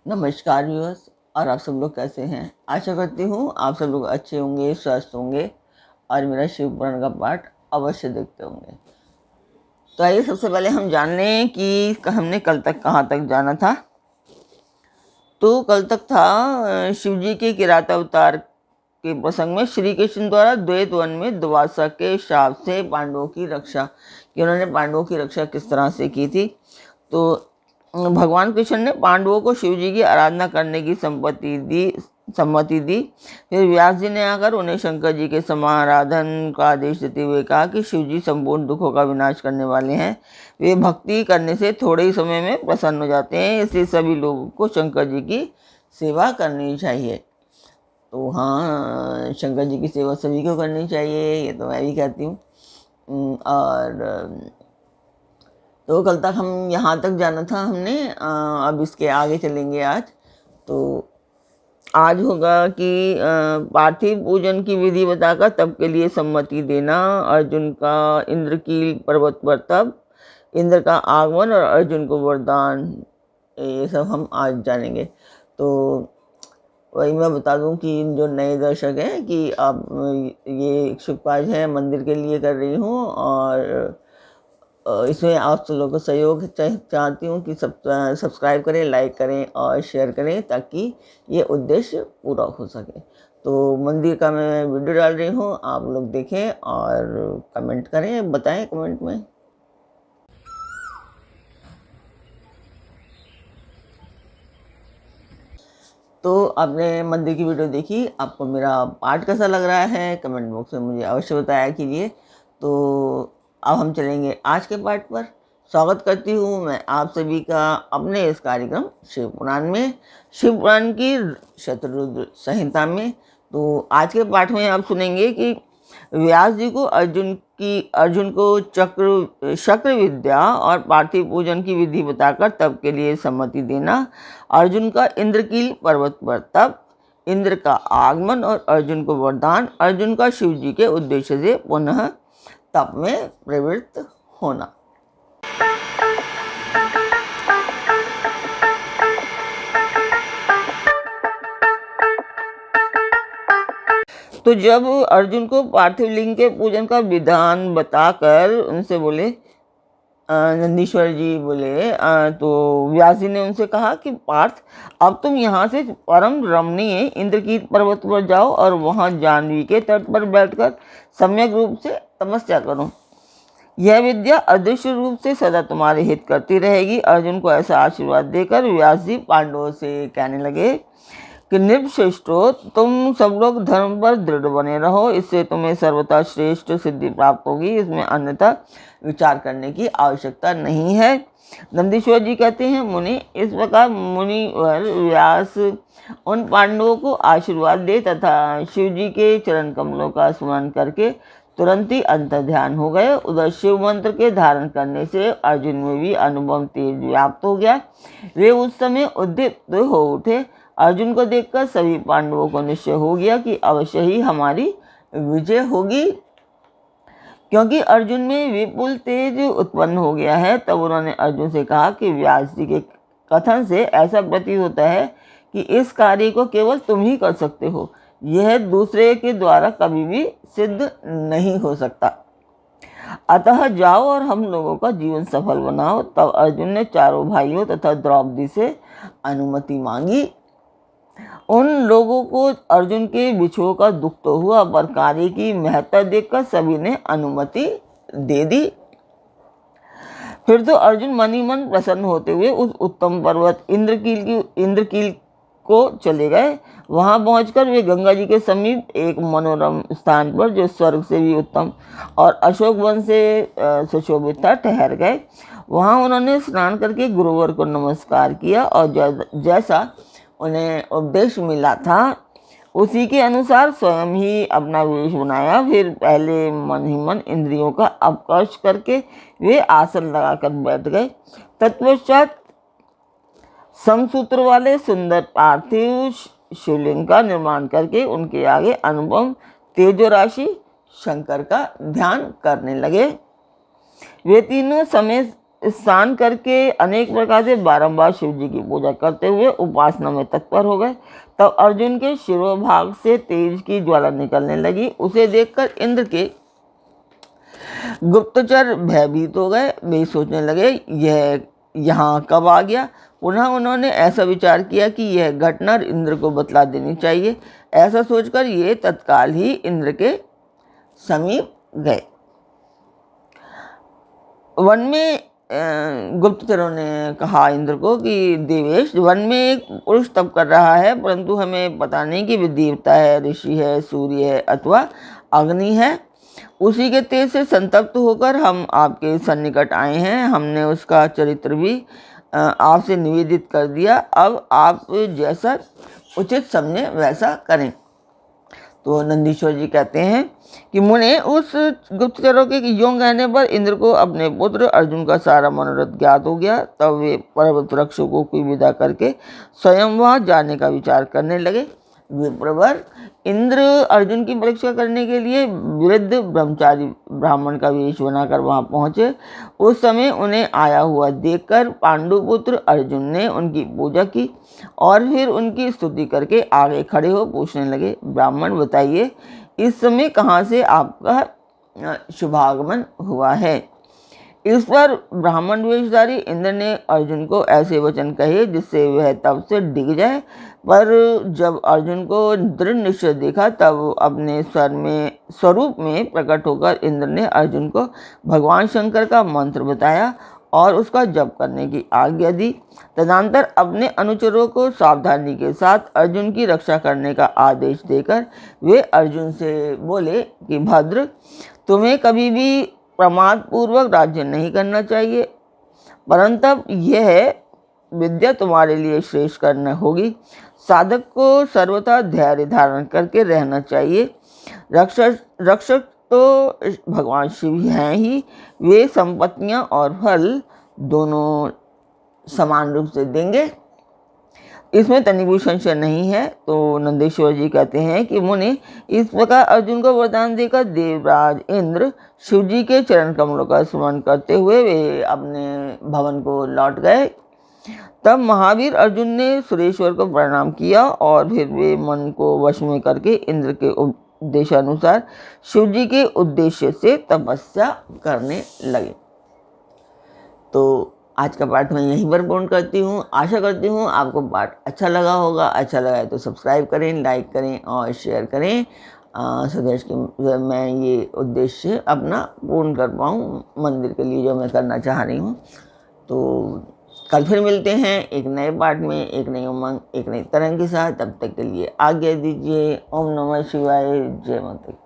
नमस्कार व्यूअर्स। और आप सब लोग कैसे हैं? आशा करती हूँ आप सब लोग अच्छे होंगे, स्वस्थ होंगे और मेरा शिव पुराण का पाठ अवश्य देखते होंगे। तो आइए सबसे पहले हम जान लें कि हमने कल तक कहाँ तक जाना था। तो कल तक था शिव जी के किरात अवतार के प्रसंग में श्री कृष्ण द्वारा द्वैत वन में दुर्वासा के शाप से पांडवों की रक्षा, कि उन्होंने पांडवों की रक्षा किस तरह से की थी। तो भगवान कृष्ण ने पांडवों को शिव जी की आराधना करने की सम्मति दी। फिर व्यास जी ने आकर उन्हें शंकर जी के समाराधन का आदेश देते हुए कहा कि शिव जी संपूर्ण दुखों का विनाश करने वाले हैं। वे भक्ति करने से थोड़े ही समय में प्रसन्न हो जाते हैं, इसलिए सभी लोगों को शंकर जी की सेवा करनी चाहिए। तो हाँ, शंकर जी की सेवा सभी को करनी चाहिए, ये तो मैं भी कहती हूँ। और तो कल तक हम यहाँ तक जाना था हमने। अब इसके आगे चलेंगे आज। तो आज होगा कि पार्थिव पूजन की विधि बताकर तप के लिए सम्मति देना, अर्जुन का इंद्रकील पर्वत पर तप, इंद्र का आगमन और अर्जुन को वरदान, ये सब हम आज जानेंगे। तो वही मैं बता दूं कि जो नए दर्शक हैं कि आप ये इच्छुक पाज है मंदिर के लिए कर रही हूँ, और इसमें आप सब लोगों को सहयोग चाहती हूँ कि सब्सक्राइब करें, लाइक करें और शेयर करें ताकि ये उद्देश्य पूरा हो सके। तो मंदिर का मैं वीडियो डाल रही हूँ, आप लोग देखें और कमेंट करें, बताएं कमेंट में। तो आपने मंदिर की वीडियो देखी, आपको मेरा पाठ कैसा लग रहा है कमेंट बॉक्स में मुझे अवश्य बताया कीजिए। तो अब हम चलेंगे आज के पाठ पर। स्वागत करती हूँ मैं आप सभी का अपने इस कार्यक्रम शिव पुराण में, शिव पुराण की शतरुद्र संहिता में। तो आज के पाठ में आप सुनेंगे कि व्यास जी को अर्जुन को शक्र विद्या और पार्थिव पूजन की विधि बताकर तप के लिए सम्मति देना, अर्जुन का इंद्रकील पर्वत पर तप, इंद्र का आगमन और अर्जुन को वरदान, अर्जुन का शिव जी के उद्देश्य से पुनः तप में प्रवृत्त होना। तो जब अर्जुन को पार्थिव लिंग के पूजन का विधान बताकर उनसे बोले, नंदीश्वर जी बोले, तो व्यास जी ने उनसे कहा कि पार्थ, अब तुम यहाँ से परम रमणीय इंद्रकील पर्वत पर जाओ और वहाँ जाह्नवी के तट पर बैठकर सम्यक रूप से तपस्या करो। यह विद्या अदृश्य रूप से सदा तुम्हारे हित करती रहेगी। अर्जुन को ऐसा आशीर्वाद देकर व्यास जी पांडवों से कहने लगे कि नृपश्रेष्ठो, तुम सब लोग धर्म पर दृढ़ बने रहो, इससे तुम्हें सर्वथा श्रेष्ठ सिद्धि प्राप्त होगी, इसमें अन्यथा विचार करने की आवश्यकता नहीं है। नंदीश्वर जी कहते हैं, मुनि, इस प्रकार मुनिवर व्यास उन पांडवों को आशीर्वाद दे तथा शिव जी के चरण कमलों का स्मरण करके तुरंत ही अंतर ध्यान हो गए। उधर शिव मंत्र के धारण करने से अर्जुन में भी अनुभव तेज व्याप्त हो गया। वे उस समय उद्दीप्त हो उठे। अर्जुन को देखकर सभी पांडवों को निश्चय हो गया कि अवश्य ही हमारी विजय होगी, क्योंकि अर्जुन में विपुल तेज उत्पन्न हो गया है। तब उन्होंने अर्जुन से कहा कि व्यास जी के कथन से ऐसा प्रतीत होता है कि इस कार्य को केवल तुम ही कर सकते हो, यह दूसरे के द्वारा कभी भी सिद्ध नहीं हो सकता। अतः जाओ और हम लोगों का जीवन सफल बनाओ। तब अर्जुन ने चारों भाइयों तथा द्रौपदी से अनुमति मांगी। उन लोगों को अर्जुन के विछोह का दुख तो हुआ, पर कार्य की महत्ता देखकर सभी ने अनुमति दे दी। फिर तो अर्जुन मन ही मन प्रसन्न होते हुए उस उत्तम पर्वत इंद्रकील को चले गए। वहां पहुंचकर वे गंगा जी के समीप एक मनोरम स्थान पर, जो स्वर्ग से भी उत्तम और अशोक वन से सुशोभित था, ठहर गए। वहां उन्होंने स्नान करके गुरुवर को नमस्कार किया और जैसा उन्हें उपदेश मिला था उसी के अनुसार स्वयं ही अपना वेश बनाया। फिर पहले मन ही मन इंद्रियों का अपकर्ष करके वे आसन लगाकर बैठ गए। तत्पश्चात समसूत्र वाले सुंदर पार्थिव शिवलिंग का निर्माण करके उनके आगे अनुपम तेजो राशि शंकर का ध्यान करने लगे। वे तीनों स्नान करके अनेक प्रकार से बारंबार शिव जी की पूजा करते हुए उपासना में तत्पर हो गए। तब अर्जुन के शिरोभाग से तेज की ज्वाला निकलने लगी। उसे देखकर इंद्र के गुप्तचर भयभीत हो गए। वे सोचने लगे यह यहाँ कब आ गया। पुनः उन्होंने ऐसा विचार किया कि यह घटना इंद्र को बतला देनी चाहिए। ऐसा सोचकर ये तत्काल ही इंद्र के समीप गए। वन में गुप्तचरों ने कहा इंद्र को कि देवेश, वन में एक पुरुष तप कर रहा है, परंतु हमें पता नहीं कि वे देवता है, ऋषि है, सूर्य है अथवा अग्नि है। उसी के तेज से संतप्त होकर हम आपके सन्निकट आए हैं। हमने उसका चरित्र भी आपसे निवेदित कर दिया। अब आप जैसा उचित समझे वैसा करें। तो नंदीश्वर जी कहते हैं कि मुने उस गुप्तचरों के यों कहने पर इंद्र को अपने पुत्र अर्जुन का सारा मनोरथ ज्ञात हो गया। तब वे पर्वत रक्षकों की विदा करके स्वयं वहाँ जाने का विचार करने लगे। विप्रवर, इंद्र अर्जुन की परीक्षा करने के लिए वृद्ध ब्रह्मचारी ब्राह्मण का वेश बनाकर वहां पहुंचे। उस समय उन्हें आया हुआ देखकर पांडुपुत्र अर्जुन ने उनकी पूजा की और फिर उनकी स्तुति करके आगे खड़े हो पूछने लगे, ब्राह्मण बताइए, इस समय कहाँ से आपका शुभागमन हुआ है। इस पर ब्राह्मण वेशधारी इंद्र ने अर्जुन को ऐसे वचन कहे जिससे वह तब से डिग जाए। पर जब अर्जुन को दृढ़ निश्चय देखा तब अपने स्वरूप में प्रकट होकर इंद्र ने अर्जुन को भगवान शंकर का मंत्र बताया और उसका जप करने की आज्ञा दी। तदनंतर अपने अनुचरों को सावधानी के साथ अर्जुन की रक्षा करने का आदेश देकर वे अर्जुन से बोले कि भद्र, तुम्हें कभी भी प्रमाद पूर्वक राज्य नहीं करना चाहिए, परंतु यह विद्या तुम्हारे लिए श्रेष्ठ करना होगी। साधक को सर्वथा धैर्य धारण करके रहना चाहिए। रक्षक तो भगवान शिव हैं ही, वे संपत्तियां और फल दोनों समान रूप से देंगे, इसमें तनिक भी संशय नहीं है। तो नंदेश्वर जी कहते हैं कि मुनि, इस प्रकार अर्जुन को वरदान देकर देवराज इंद्र शिव जी के चरण कमलों का स्मरण करते हुए वे अपने भवन को लौट गए। तब महावीर अर्जुन ने सुरेश्वर को प्रणाम किया और फिर वे मन को वश में करके इंद्र के उपदेशानुसार शिव जी के उद्देश्य से तपस्या करने लगे। तो आज का पाठ मैं यहीं पर पूर्ण करती हूँ। आशा करती हूँ आपको पाठ अच्छा लगा होगा। अच्छा लगा है तो सब्सक्राइब करें, लाइक करें और शेयर करें, सदैश कि मैं ये उद्देश्य अपना पूर्ण कर पाऊँ मंदिर के लिए जो मैं करना चाह रही हूँ। तो कल फिर मिलते हैं एक नए पाठ में, एक नई उमंग, एक नई तरंग के साथ। तब तक के लिए आज्ञा दीजिए। ओम नमः शिवाय। जय माता।